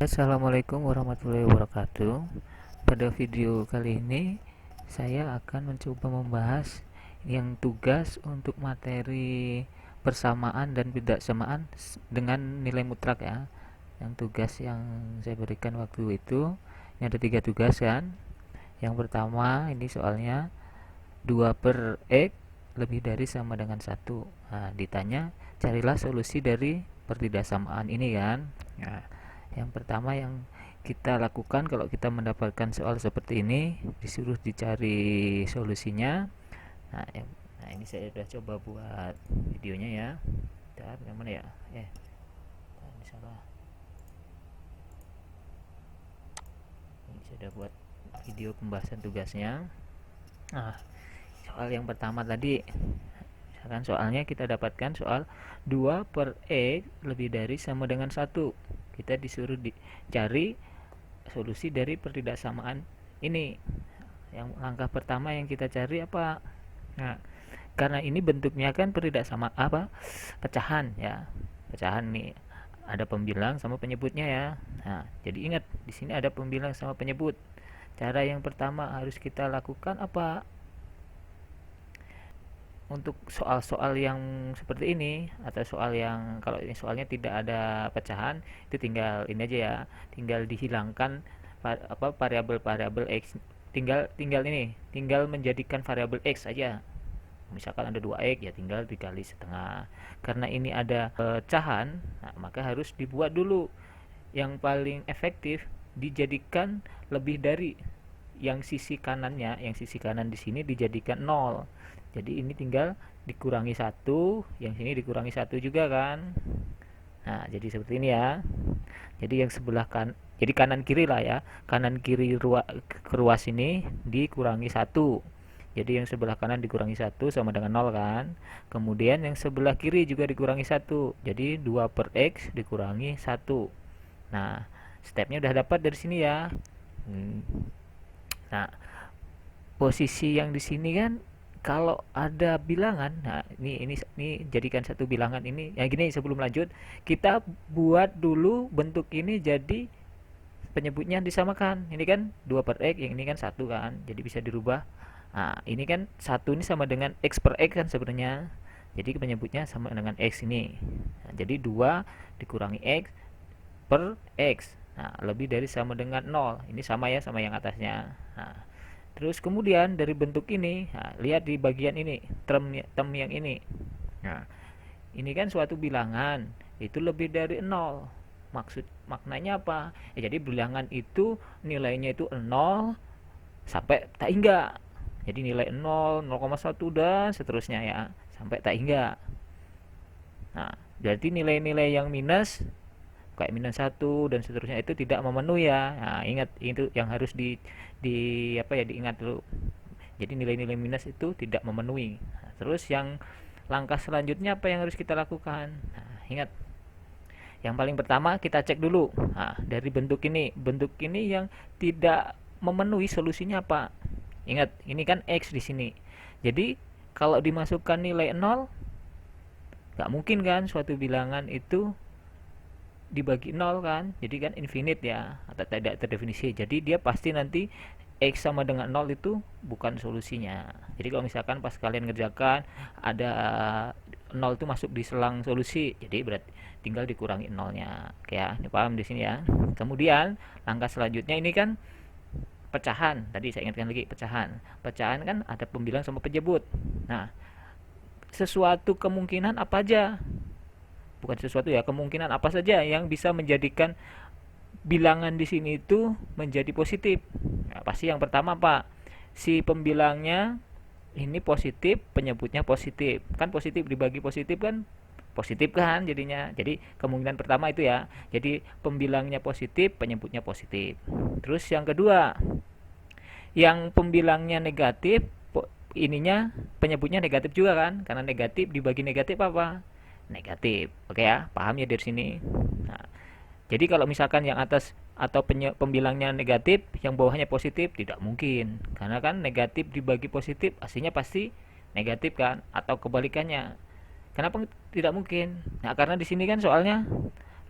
Assalamualaikum warahmatullahi wabarakatuh. Pada video kali ini saya akan mencoba membahas yang tugas untuk materi persamaan dan ketidaksamaan dengan nilai mutlak ya. Yang tugas yang saya berikan waktu itu ini ada 3 tugas kan. Yang pertama ini soalnya 2 per X lebih dari sama dengan 1. Nah, ditanya carilah solusi dari pertidaksamaan ini kan. Nah, yang pertama yang kita lakukan kalau kita mendapatkan soal seperti ini, disuruh dicari solusinya. Nah, ini saya sudah coba buat videonya ya. Bentar, yang mana ya? Ini salah. Ini saya sudah buat video pembahasan tugasnya. Nah, soal yang pertama tadi, misalkan soalnya kita dapatkan soal 2 per X lebih dari sama dengan 1. Kita disuruh dicari solusi dari pertidaksamaan ini. Yang langkah pertama yang kita cari apa? Nah, karena ini bentuknya kan pertidaksama apa? Pecahan ya. Pecahan nih ada pembilang sama penyebutnya ya. Nah, jadi ingat di sini ada pembilang sama penyebut. Cara yang pertama harus kita lakukan apa? Untuk soal-soal yang seperti ini atau soal yang kalau ini soalnya tidak ada pecahan, itu tinggal ini aja ya, tinggal dihilangkan variabel-variabel x, tinggal menjadikan variabel x aja. Misalkan ada 2x ya tinggal dikali setengah. Karena ini ada pecahan, nah, maka harus dibuat dulu yang paling efektif dijadikan lebih dari yang sisi kanannya, yang sisi kanan di sini dijadikan 0. Jadi ini tinggal dikurangi 1, yang sini dikurangi 1 juga kan. Nah, jadi seperti ini ya. Jadi yang sebelah jadi kanan kiri lah ya. Kanan kiri ruas ini dikurangi 1. Jadi yang sebelah kanan dikurangi 1 sama dengan 0 kan. Kemudian yang sebelah kiri juga dikurangi 1. Jadi 2 per X dikurangi 1. Nah, stepnya udah dapat dari sini ya. Nah, posisi yang di sini kan kalau ada bilangan, nah ini jadikan satu bilangan ini. Ya gini, sebelum lanjut, kita buat dulu bentuk ini jadi penyebutnya disamakan. Ini kan 2 per X, yang ini kan 1 kan. Jadi bisa dirubah. Nah, ini kan 1 ini sama dengan X per X kan sebenarnya. Jadi penyebutnya sama dengan X ini. Nah, jadi 2 dikurangi X per X. Nah, lebih dari sama dengan 0. Ini sama ya sama yang atasnya. Nah, terus kemudian dari bentuk ini, nah, lihat di bagian ini, term yang ini. Nah, ini kan suatu bilangan, itu lebih dari 0. Maknanya apa? Ya, jadi bilangan itu nilainya itu 0 sampai tak hingga. Jadi nilai 0, 0,1 dan seterusnya ya, sampai tak hingga. Nah, berarti nilai-nilai yang minus kayak minus 1 dan seterusnya itu tidak memenuhi ya. Nah, ingat itu yang harus diingat dulu. Jadi nilai-nilai minus itu tidak memenuhi. Nah, terus yang langkah selanjutnya apa yang harus kita lakukan? Nah, ingat yang paling pertama kita cek dulu. Nah, dari bentuk ini yang tidak memenuhi solusinya apa? Ingat, ini kan X di sini. Jadi kalau dimasukkan nilai 0, nggak mungkin kan suatu bilangan itu dibagi 0 kan, jadi kan infinite ya atau tidak terdefinisi. Jadi dia pasti nanti X sama dengan 0 itu bukan solusinya. Jadi kalau misalkan pas kalian ngerjakan ada 0 itu masuk di selang solusi, jadi berarti tinggal dikurangi 0-nya. Oke ya, ini paham di sini ya. Kemudian langkah selanjutnya ini kan pecahan. Tadi saya ingatkan lagi pecahan. Pecahan kan ada pembilang sama penyebut. Nah, sesuatu kemungkinan apa aja, bukan sesuatu ya, kemungkinan apa saja yang bisa menjadikan bilangan di sini itu menjadi positif. Nah, pasti yang pertama Pak, si pembilangnya ini positif, penyebutnya positif. Kan positif dibagi positif kan positif kan jadinya. Jadi kemungkinan pertama itu ya. Jadi pembilangnya positif, penyebutnya positif. Terus yang kedua, yang pembilangnya negatif, ininya penyebutnya negatif juga kan? Karena negatif dibagi negatif apa? Negatif. Oke ya, paham ya dari sini. Nah, jadi kalau misalkan yang atas atau pembilangnya negatif, yang bawahnya positif, tidak mungkin. Karena kan negatif dibagi positif, hasilnya pasti negatif kan? Atau kebalikannya. Kenapa tidak mungkin? Nah, karena di sini kan soalnya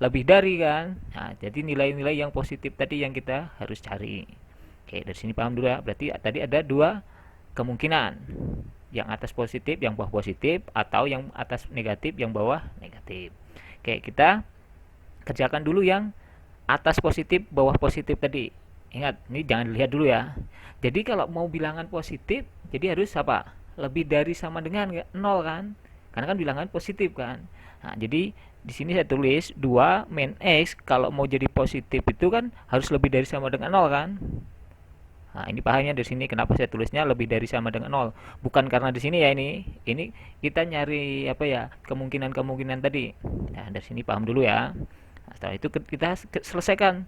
lebih dari kan. Nah, jadi nilai-nilai yang positif tadi yang kita harus cari. Oke, dari sini paham dulu ya. Berarti tadi ada dua kemungkinan. Yang atas positif, yang bawah positif, atau yang atas negatif, yang bawah negatif. Oke, kita kerjakan dulu yang atas positif, bawah positif tadi. Ingat, ini jangan dilihat dulu ya. Jadi kalau mau bilangan positif, jadi harus apa? Lebih dari sama dengan nol kan? Karena kan bilangan positif kan. Nah, jadi di sini saya tulis 2 min X kalau mau jadi positif itu kan harus lebih dari sama dengan nol kan? Nah, ini pahamnya di sini kenapa saya tulisnya lebih dari sama dengan nol. Bukan karena di sini ya ini. Ini kita nyari apa ya? Kemungkinan-kemungkinan tadi. Nah, dari sini paham dulu ya. Nah, setelah itu kita selesaikan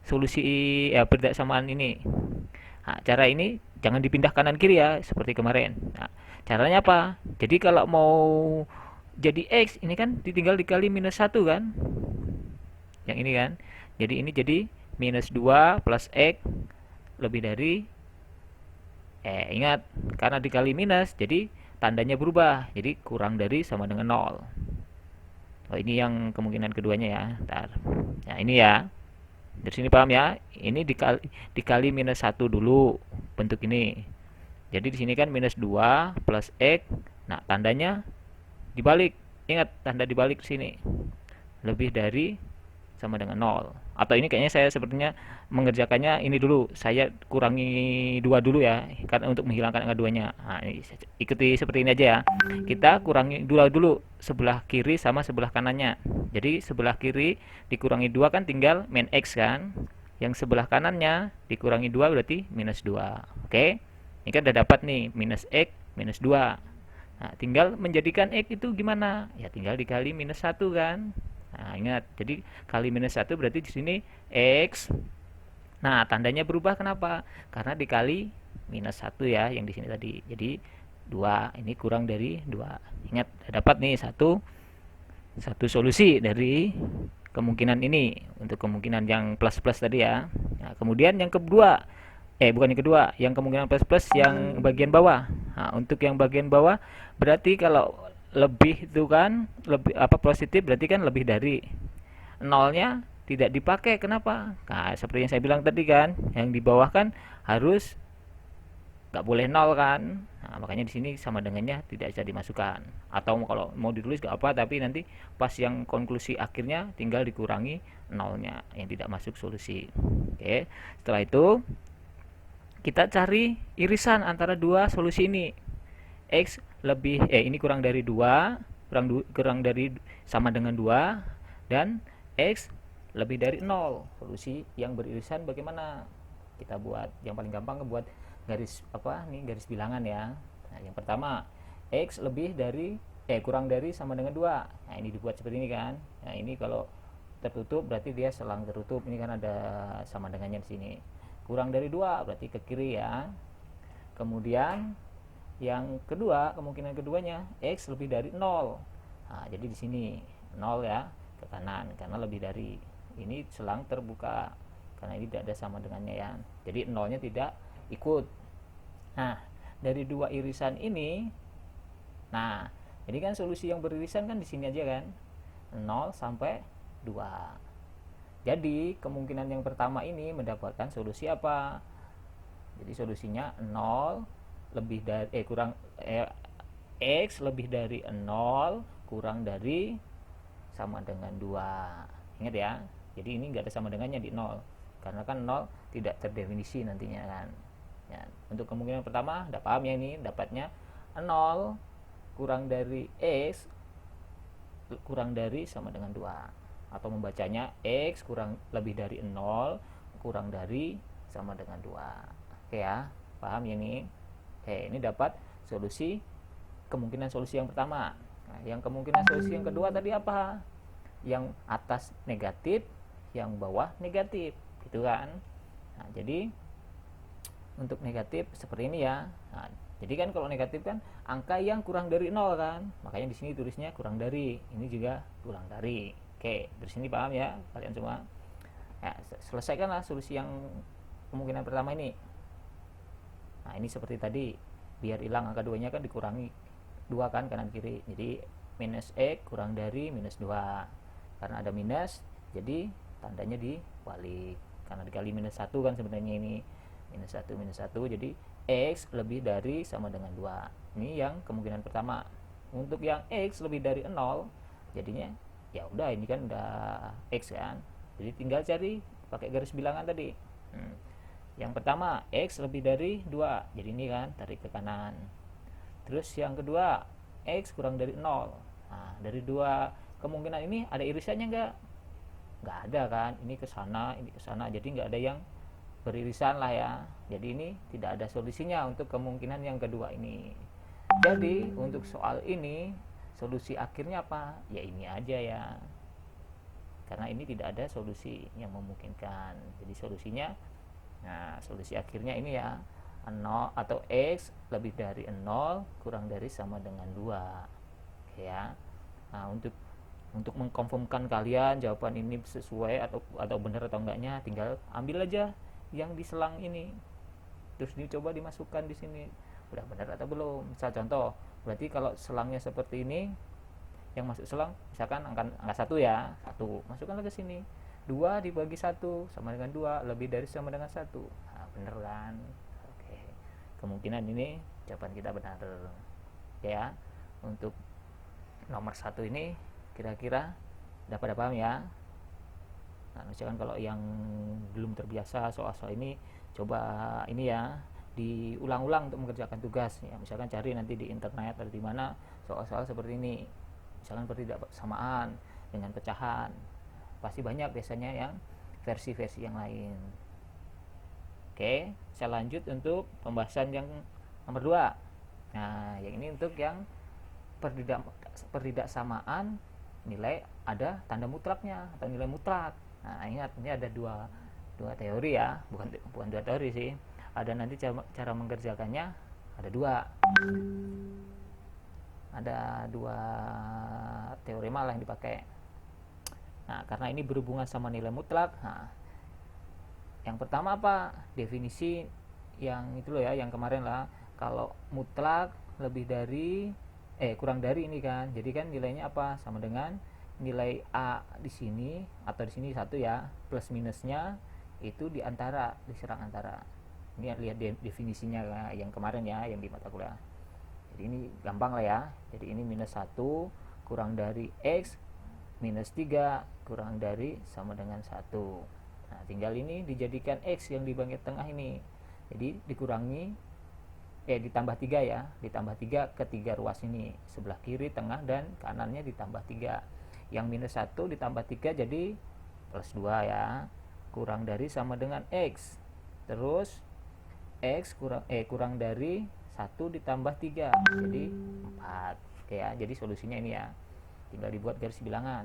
solusi ya persamaan ini. Nah, cara ini jangan dipindah kanan kiri ya seperti kemarin. Nah, caranya apa? Jadi kalau mau jadi X ini kan ditinggal dikali minus satu kan? Yang ini kan. Jadi ini jadi minus 2 plus X lebih dari ingat karena dikali minus jadi tandanya berubah. Jadi kurang dari sama dengan nol. Oh, ini yang kemungkinan keduanya ya. Ntar. Nah, ini ya. Dari sini paham ya? Ini dikali minus satu dulu bentuk ini. Jadi di sini kan minus 2 plus X. Nah, tandanya dibalik. Ingat tanda dibalik ke sini. Lebih dari sama dengan nol. Atau ini kayaknya saya sepertinya mengerjakannya ini dulu. Saya kurangi 2 dulu ya karena untuk menghilangkan angka 2-nya. Nah, ini ikuti seperti ini aja ya. Kita kurangi 2 dulu sebelah kiri sama sebelah kanannya. Jadi sebelah kiri dikurangi 2 kan tinggal min X kan. Yang sebelah kanannya dikurangi 2 berarti minus 2. Oke. Ini kan udah dapat nih minus X minus 2. Nah, tinggal menjadikan X itu gimana? Ya tinggal dikali minus 1 kan. Nah, ingat, jadi kali minus 1 berarti di sini X. Nah, tandanya berubah kenapa? Karena dikali minus 1 ya, yang di sini tadi. Jadi 2, ini kurang dari 2. Ingat, dapat nih satu solusi dari kemungkinan ini untuk kemungkinan yang plus-plus tadi ya. Nah, kemudian yang kedua, bukan yang kedua, yang kemungkinan plus-plus yang bagian bawah. Nah, untuk yang bagian bawah berarti kalau lebih itu kan lebih apa positif berarti kan lebih dari nolnya tidak dipakai. Kenapa? Nah, seperti yang saya bilang tadi kan, yang di bawah kan harus nggak boleh nol kan. Nah, makanya di sini sama dengannya tidak bisa dimasukkan. Atau kalau mau ditulis nggak apa, tapi nanti pas yang konklusi akhirnya tinggal dikurangi nolnya yang tidak masuk solusi. Oke, setelah itu kita cari irisan antara dua solusi ini. X lebih ini kurang dari 2, kurang dari sama dengan 2 dan X lebih dari 0. Solusi yang beririsan bagaimana? Kita buat yang paling gampang buat garis apa nih, garis bilangan ya. Nah, yang pertama X lebih dari kurang dari sama dengan 2. Nah, ini dibuat seperti ini kan. Nah, ini kalau tertutup berarti dia selang tertutup. Ini kan ada sama dengannya di sini. Kurang dari 2 berarti ke kiri ya. Kemudian yang kedua, kemungkinan keduanya X lebih dari 0. Nah, jadi di sini 0 ya ke kanan karena lebih dari. Ini selang terbuka karena ini tidak ada sama dengannya ya. Jadi 0-nya tidak ikut. Nah, dari dua irisan ini, nah, jadi kan solusi yang beririsan kan di sini aja kan. 0 sampai 2. Jadi, kemungkinan yang pertama ini mendapatkan solusi apa? Jadi solusinya 0 lebih dari X lebih dari 0 kurang dari sama dengan 2. Ingat ya. Jadi ini enggak ada sama dengannya di 0. Karena kan 0 tidak terdefinisi nantinya kan. Ya, untuk kemungkinan pertama, udah paham ya ini dapatnya 0 kurang dari X kurang dari sama dengan 2. Atau membacanya X kurang lebih dari 0 kurang dari sama dengan 2. Oke ya, paham ya ini? Oke, ini dapat solusi kemungkinan solusi yang pertama. Nah, yang kemungkinan solusi yang kedua tadi apa? Yang atas negatif, yang bawah negatif, gitu kan? Nah, jadi untuk negatif seperti ini ya. Nah, jadi kan kalau negatif kan angka yang kurang dari 0 kan. Makanya di sini tulisnya kurang dari. Ini juga kurang dari. Oke, dari sini paham ya kalian semua? Nah, selesaikanlah solusi yang kemungkinan pertama ini. Nah, ini seperti tadi, biar hilang angka 2-nya kan dikurangi 2 kan kanan kiri. Jadi minus X kurang dari minus 2. karena ada minus jadi tandanya dibalik, karena dikali minus 1 kan sebenarnya ini minus 1 jadi X lebih dari sama dengan 2. Ini yang kemungkinan pertama. Untuk yang X lebih dari 0 jadinya ya udah ini kan udah X kan, jadi tinggal cari pakai garis bilangan tadi. Yang pertama X lebih dari 2, jadi ini kan tarik ke kanan. Terus yang kedua X kurang dari 0. Nah dari dua kemungkinan ini ada irisannya nggak ada kan, ini ke sana jadi nggak ada yang beririsan lah ya, jadi ini tidak ada solusinya untuk kemungkinan yang kedua ini. Jadi untuk soal ini solusi akhirnya apa ya, ini aja ya, karena ini tidak ada solusi yang memungkinkan. Jadi solusinya, nah solusi akhirnya ini ya 0 atau X lebih dari 0 kurang dari sama dengan 2. Oke ya. Nah untuk mengkonfirmkan kalian jawaban ini sesuai atau benar atau enggaknya, tinggal ambil aja yang di selang ini terus dicoba dimasukkan di sini, udah benar atau belum. Misal contoh, berarti kalau selangnya seperti ini, yang masuk selang misalkan angka 1 ya, 1 masukkanlah ke sini, 2 dibagi 1 sama dengan 2, lebih dari sama dengan 1. Nah, bener kan? Oke, kemungkinan ini jawaban kita benar ya. Untuk nomor 1 ini kira-kira dapat paham ya. Nah, misalkan kalau yang belum terbiasa soal-soal ini, coba ini ya diulang-ulang untuk mengerjakan tugas ya. Misalkan cari nanti di internet atau di mana soal-soal seperti ini. Misalkan persamaan dengan pecahan. Pasti banyak biasanya yang versi-versi yang lain. Oke, saya lanjut untuk pembahasan yang nomor 2. Nah, yang ini untuk yang pertidaksamaan nilai ada tanda mutlaknya atau nilai mutlak. Nah, ingat ini ada dua teori ya, bukan dua teori sih. Ada nanti cara mengerjakannya ada dua teorema lah yang dipakai. Nah, karena ini berhubungan sama nilai mutlak. Nah, yang pertama apa? Definisi yang itu loh ya, yang kemarin lah. Kalau mutlak lebih dari kurang dari ini kan. Jadi kan nilainya apa? Sama dengan nilai A di sini atau di sini 1 ya, plus minusnya itu diserang antara. Ini lihat definisinya yang kemarin ya, yang di mata kuliah. Jadi ini gampang lah ya. Jadi ini minus 1 kurang dari X minus 3 kurang dari sama dengan 1. Nah, tinggal ini dijadikan X yang di bagian tengah ini. Jadi dikurangi ditambah 3 ya, ditambah 3 ke 3 ruas ini, sebelah kiri, tengah, dan kanannya ditambah 3. Yang minus 1 ditambah 3 jadi plus 2 ya, kurang dari sama dengan X. Terus X kurang dari 1 ditambah 3 jadi 4. Oke ya, jadi solusinya ini ya, tinggal dibuat garis bilangan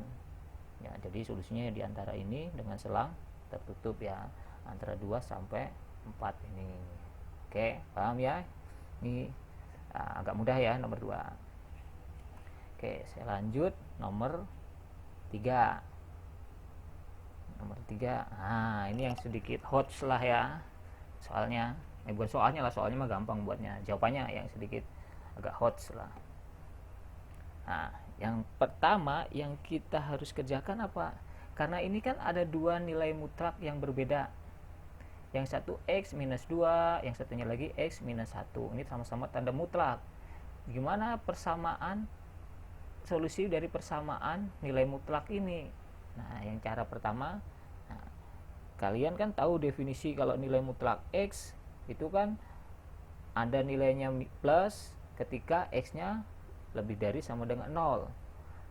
ya. Jadi solusinya di antara ini dengan selang tertutup ya, antara 2 sampai 4 ini. Oke, paham ya? Ini agak mudah ya nomor 2. Oke, saya lanjut nomor 3. Nomor 3. Nah, ini yang sedikit hot lah ya. Soalnya, bukan soalnya lah, soalnya mah gampang buatnya. Jawabannya yang sedikit agak hot lah. Nah, yang pertama yang kita harus kerjakan apa? Karena ini kan ada dua nilai mutlak yang berbeda. Yang satu X minus 2, yang satunya lagi X minus 1. Ini sama-sama tanda mutlak. Gimana solusi dari persamaan nilai mutlak ini? Nah, yang cara pertama, kalian kan tahu definisi kalau nilai mutlak X itu kan ada nilainya plus ketika X-nya lebih dari sama dengan 0,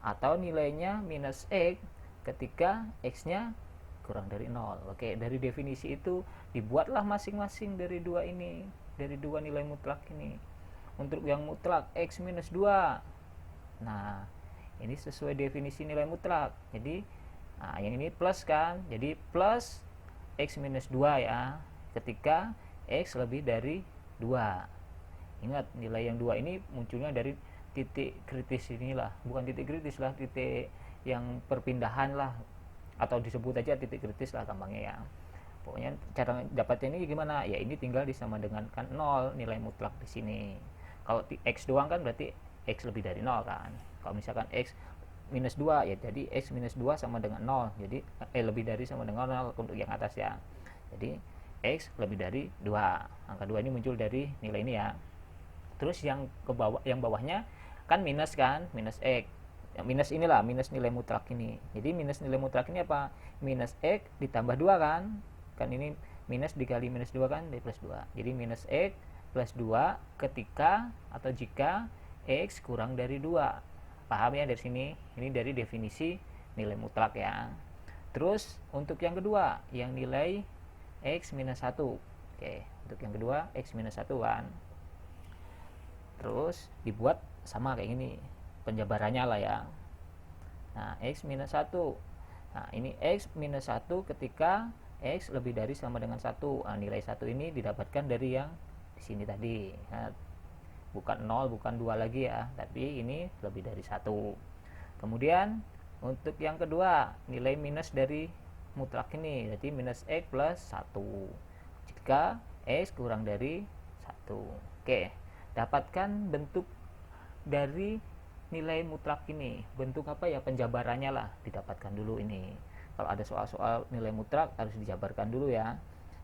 atau nilainya minus X ketika X-nya kurang dari 0. Oke, dari definisi itu dibuatlah masing-masing dari dua ini, dari dua nilai mutlak ini. Untuk yang mutlak X minus 2, nah ini sesuai definisi nilai mutlak. Jadi yang ini plus kan, jadi plus X minus 2 ya, ketika X lebih dari 2. Ingat, nilai yang 2 ini munculnya dari titik kritis inilah, bukan titik kritis lah, titik yang perpindahan lah, atau disebut aja titik kritis lah gampangnya ya. Pokoknya cara dapatnya ini gimana? Ya ini tinggal disama dengan kan 0 nilai mutlak di sini. Kalau X doang kan berarti X lebih dari 0 kan. Kalau misalkan X minus 2 ya, jadi X minus 2 sama dengan 0, jadi lebih dari sama dengan 0 untuk yang atas ya. Jadi X lebih dari 2, angka 2 ini muncul dari nilai ini ya. Terus yang ke bawah, yang bawahnya kan minus kan, minus X, minus inilah, minus nilai mutlak ini. Jadi minus nilai mutlak ini apa? Minus X ditambah 2 kan, kan ini minus dikali minus 2 kan, di plus 2. Jadi minus X plus 2 ketika atau jika X kurang dari 2. Paham ya dari sini? Ini dari definisi nilai mutlak ya. Terus untuk yang kedua, yang nilai X minus 1. Oke, untuk yang kedua X minus 1 kan. Terus dibuat sama kayak gini penjabarannya lah ya. Nah, X minus 1. Nah, ini X minus 1 ketika X lebih dari sama dengan 1. Nah, nilai 1 ini didapatkan dari yang di sini tadi. Nah, bukan 0, bukan 2 lagi ya, tapi ini lebih dari 1. Kemudian untuk yang kedua, nilai minus dari mutlak ini, jadi minus X plus 1 jika X kurang dari 1. Oke, dapatkan bentuk dari nilai mutlak ini. Bentuk apa ya, penjabarannya lah didapatkan dulu ini. Kalau ada soal-soal nilai mutlak harus dijabarkan dulu ya,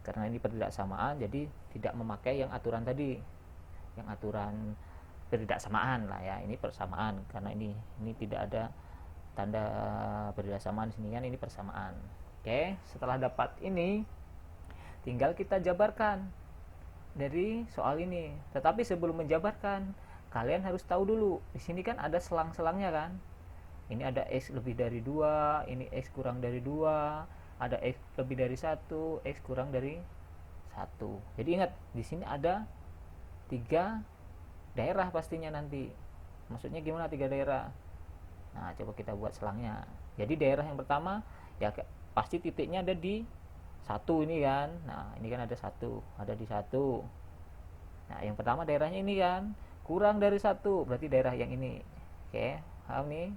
karena ini pertidaksamaan, jadi tidak memakai yang aturan tadi, yang aturan pertidaksamaan lah ya. Ini persamaan, karena ini tidak ada tanda pertidaksamaan di sini kan, ini persamaan. Oke, setelah dapat ini tinggal kita jabarkan dari soal ini. Tetapi sebelum menjabarkan, kalian harus tahu dulu, di sini kan ada selang-selangnya kan. Ini ada X lebih dari 2, ini X kurang dari 2, ada X lebih dari 1, X kurang dari 1. Jadi ingat, di sini ada 3 daerah pastinya nanti. Maksudnya gimana 3 daerah? Nah, coba kita buat selangnya. Jadi daerah yang pertama ya pasti titiknya ada di 1 ini kan. Nah, ini kan ada 1, ada di 1. Nah, yang pertama daerahnya ini kan, kurang dari 1, berarti daerah yang ini. Oke, paham nih?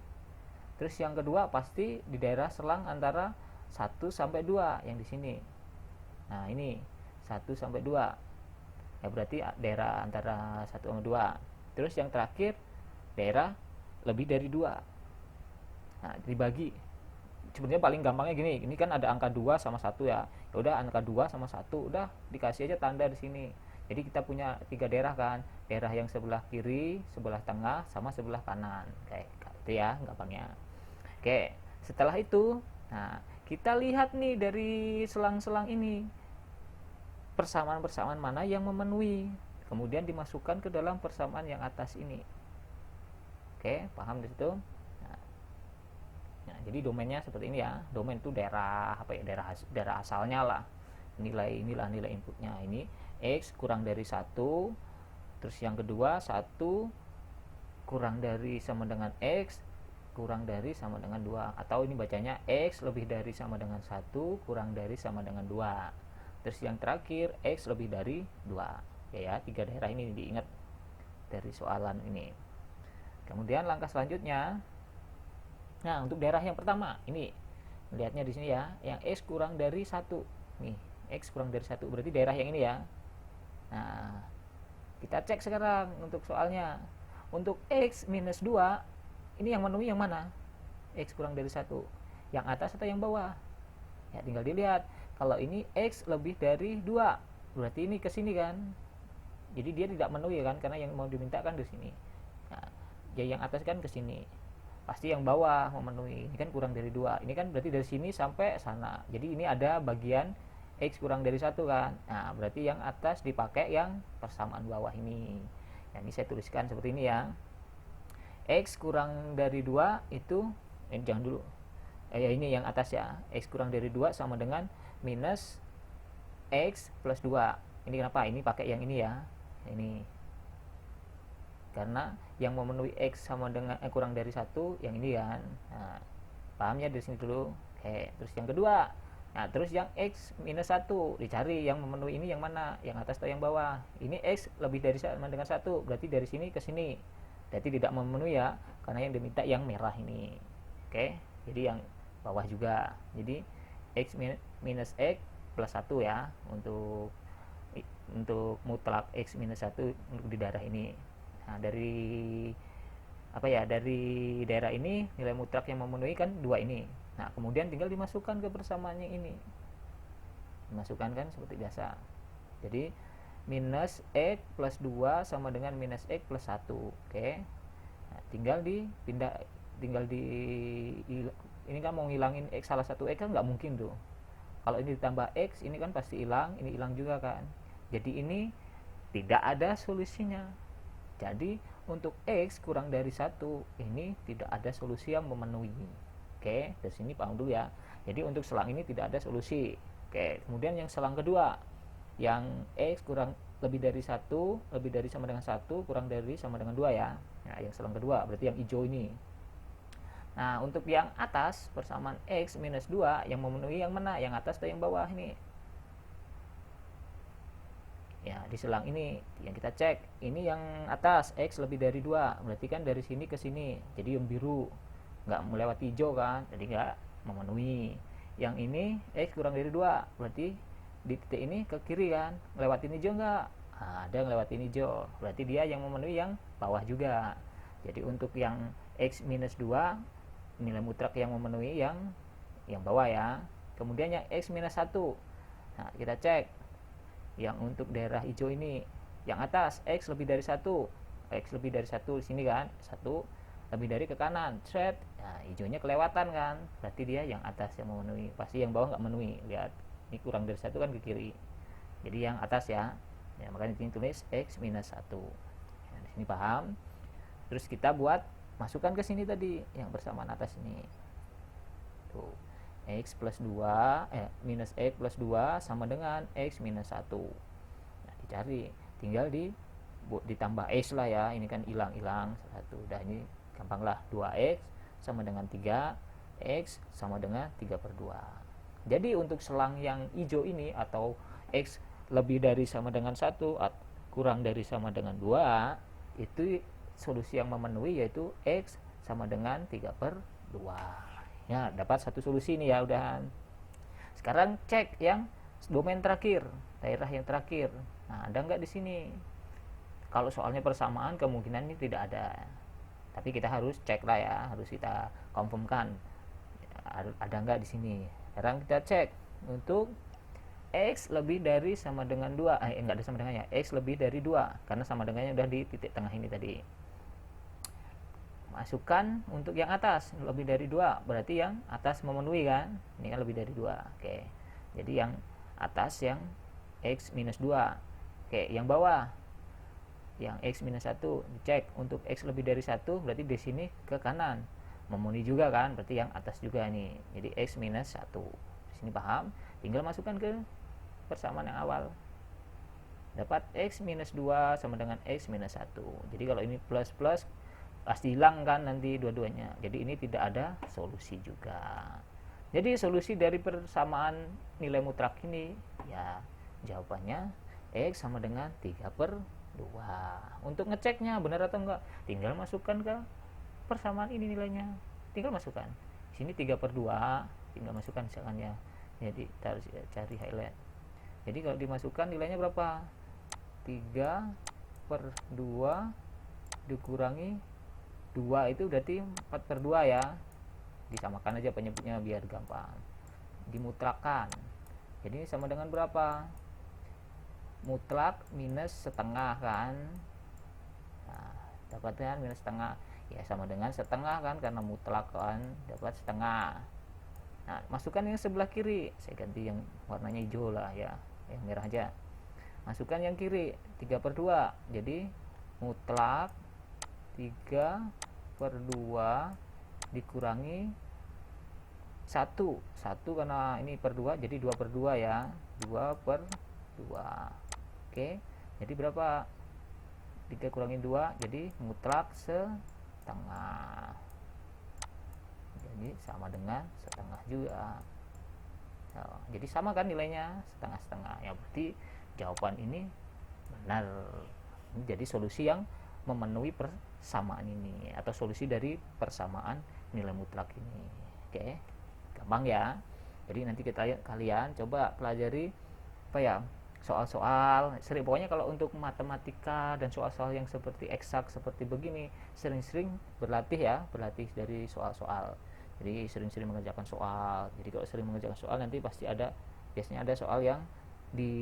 Terus yang kedua pasti di daerah selang antara 1 sampai 2 yang di sini. Nah, ini 1 sampai 2. Ya berarti daerah antara 1 sama 2. Terus yang terakhir daerah lebih dari 2. Nah, dibagi. Sebenarnya paling gampangnya gini, ini kan ada angka 2 sama 1 ya. Ya udah, angka 2 sama 1 udah dikasih aja tanda di sini. Jadi kita punya 3 daerah kan. Daerah yang sebelah kiri, sebelah tengah, sama sebelah kanan. Kayak itu ya gampangnya. Oke, setelah itu, nah, kita lihat nih dari selang-selang ini, persamaan-persamaan mana yang memenuhi. Kemudian dimasukkan ke dalam persamaan yang atas ini. Oke, paham di situ? Nah, jadi domainnya seperti ini ya. Domain itu daerah apa ya? Daerah asalnya lah. Inilah nilai inputnya. Ini X kurang dari 1. Terus yang kedua 1 kurang dari sama dengan X kurang dari sama dengan 2, atau ini bacanya X lebih dari sama dengan 1 kurang dari sama dengan 2. Terus yang terakhir X lebih dari 2. Ya, 3 daerah ini diingat dari soalan ini. Kemudian langkah selanjutnya, nah untuk daerah yang pertama ini lihatnya di sini ya, yang X kurang dari 1. Nih, X kurang dari 1 berarti daerah yang ini ya. Nah, kita cek sekarang untuk soalnya. Untuk X minus 2, ini yang memenuhi yang mana? X kurang dari 1, yang atas atau yang bawah? Ya tinggal dilihat. Kalau ini X lebih dari 2, berarti ini ke sini kan. Jadi dia tidak memenuhi kan, karena yang mau diminta kan di sini. Nah, ya yang atas kan ke sini. Pasti yang bawah memenuhi. Ini kan kurang dari 2. Ini kan berarti dari sini sampai sana. Jadi ini ada bagian X kurang dari 1 kan. Nah, berarti yang atas dipakai yang persamaan bawah ini. Nah, ini saya tuliskan seperti ini ya. X kurang dari 2 itu jangan dulu. Ya ini yang atas ya. X kurang dari 2 sama dengan minus X plus 2. Ini kenapa? Ini pakai yang ini ya. Ini. Karena yang memenuhi X sama dengan kurang dari 1 yang ini kan. Nah, paham ya dari sini dulu. Oke, terus yang kedua. Nah, terus yang X minus 1 dicari yang memenuhi ini yang mana? Yang atas atau yang bawah? Ini X lebih dari sama dengan 1, berarti dari sini ke sini. Berarti tidak memenuhi ya, karena yang diminta yang merah ini. Oke, jadi yang bawah juga. Jadi X minus X plus 1 ya untuk mutlak X minus 1 untuk di daerah ini. Nah, dari apa ya, dari daerah ini nilai mutlak yang memenuhi kan dua ini. Nah kemudian tinggal dimasukkan ke persamaan yang ini, dimasukkan kan seperti biasa. Jadi minus X plus 2 sama dengan minus X plus 1. Oke. Nah, tinggal di ini kan mau ngilangin X salah satu X kan nggak mungkin tuh. Kalau ini ditambah X ini kan pasti hilang, ini hilang juga kan. Jadi ini tidak ada solusinya. Jadi untuk X kurang dari 1 ini tidak ada solusi yang memenuhi. Oke, dari sini paham dulu ya. Jadi untuk selang ini tidak ada solusi. Oke, kemudian yang selang kedua, yang X kurang lebih dari 1, lebih dari sama dengan 1, kurang dari sama dengan 2 ya. Nah, yang selang kedua berarti yang hijau ini. Nah, untuk yang atas persamaan X minus 2 yang memenuhi yang mana? Yang atas atau yang bawah ini? Ya, di selang ini yang kita cek, ini yang atas X lebih dari 2, berarti kan dari sini ke sini, jadi yang biru nggak melewati hijau kan, jadi nggak memenuhi. Yang ini X kurang dari 2, berarti di titik ini ke kiri kan, ngelewatin hijau nggak? Nah, ada ngelewatin hijau, berarti dia yang memenuhi yang bawah juga. Jadi untuk yang X minus 2 nilai mutlak yang memenuhi yang bawah ya. Kemudian yang X minus 1, nah kita cek yang untuk daerah hijau ini, yang atas X lebih dari 1, X lebih dari 1 di sini kan, 1 lebih dari ke kanan, set, nah hijaunya kelewatan kan, berarti dia yang atas yang memenuhi, pasti yang bawah nggak memenuhi. Lihat, ini kurang dari 1 kan ke kiri, jadi yang atas ya, ya makanya ini tulis X minus 1. Nah, di sini paham. Terus kita buat masukkan ke sini tadi yang bersamaan atas ini tuh, X plus 2 minus X plus 2 sama dengan X minus 1. Nah, dicari, tinggal ditambah X lah ya, ini kan hilang-hilang 1. Udah, ini gampang lah, 2X sama dengan 3, X sama dengan 3/2. Jadi untuk selang yang hijau ini atau X lebih dari sama dengan 1 kurang dari sama dengan 2, itu solusi yang memenuhi yaitu X sama dengan 3/2. Ya, dapat satu solusi nih ya, udahan. Sekarang cek yang domain terakhir, daerah yang terakhir. Nah, ada nggak di sini? Kalau soalnya persamaan kemungkinan ini tidak ada. Tapi kita harus cek lah ya, harus kita confirmkan. Ada nggak di sini? Sekarang kita cek untuk X lebih dari sama dengan 2. Nggak ada sama dengannya. X lebih dari 2 karena sama dengannya udah di titik tengah ini tadi. Masukkan untuk yang atas lebih dari 2, berarti yang atas memenuhi kan, ini kan lebih dari 2. Oke, jadi yang atas yang X minus 2. Oke, yang bawah yang X minus 1 dicek, untuk X lebih dari 1 berarti di sini ke kanan memenuhi juga kan, berarti yang atas juga nih, jadi X minus 1. Di sini paham, tinggal masukkan ke persamaan yang awal, dapat X minus 2 sama dengan X minus 1. Jadi kalau ini plus plus pasti hilang kan nanti dua-duanya, jadi ini tidak ada solusi juga. Jadi solusi dari persamaan nilai mutlak ini ya jawabannya X sama dengan 3/2. Untuk ngeceknya benar atau enggak, tinggal masukkan ke persamaan ini nilainya, tinggal masukkan sini 3/2, tinggal masukkan misalkan ya, jadi kita harus cari highlight. Jadi kalau dimasukkan nilainya berapa, 3/2 dikurangi 2 itu berarti 4/2 ya, disamakan aja penyebutnya biar gampang, dimutlakan. Jadi ini sama dengan berapa, mutlak minus setengah kan, nah dapatnya minus setengah ya, sama dengan setengah kan karena mutlak kan, dapat setengah. Nah masukkan yang sebelah kiri, saya ganti yang warnanya hijau lah ya, yang merah aja. Masukkan yang kiri 3/2, jadi mutlak 3/2 dikurangi 1 karena ini per 2 jadi 2/2 ya, 2/2. Oke, jadi berapa, 3 kurangi 2 jadi mutlak setengah, jadi sama dengan setengah juga. Nah, jadi sama kan nilainya setengah-setengah ya, berarti jawaban ini benar. Ini jadi solusi yang memenuhi persamaan ini atau solusi dari persamaan nilai mutlak ini. Oke, gampang ya. Jadi nanti kalian coba pelajari apa ya, soal-soal sering, pokoknya kalau untuk matematika dan soal-soal yang seperti eksak seperti begini sering-sering berlatih ya, berlatih dari soal-soal. Jadi sering-sering mengerjakan soal. Jadi kalau sering mengerjakan soal nanti pasti ada, biasanya ada soal yang di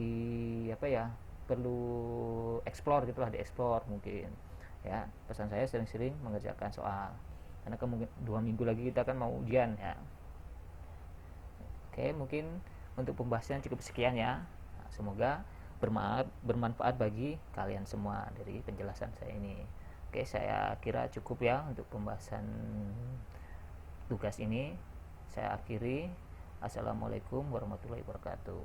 apa ya, perlu explore gitulah, dieksplor mungkin ya. Pesan saya sering-sering mengerjakan soal karena kemungkinan 2 minggu lagi kita kan mau ujian ya. Oke, mungkin untuk pembahasan cukup sekian ya. Nah, semoga bermanfaat bagi kalian semua dari penjelasan saya ini. Oke, saya kira cukup ya untuk pembahasan tugas ini. Saya akhiri. Assalamualaikum warahmatullahi wabarakatuh.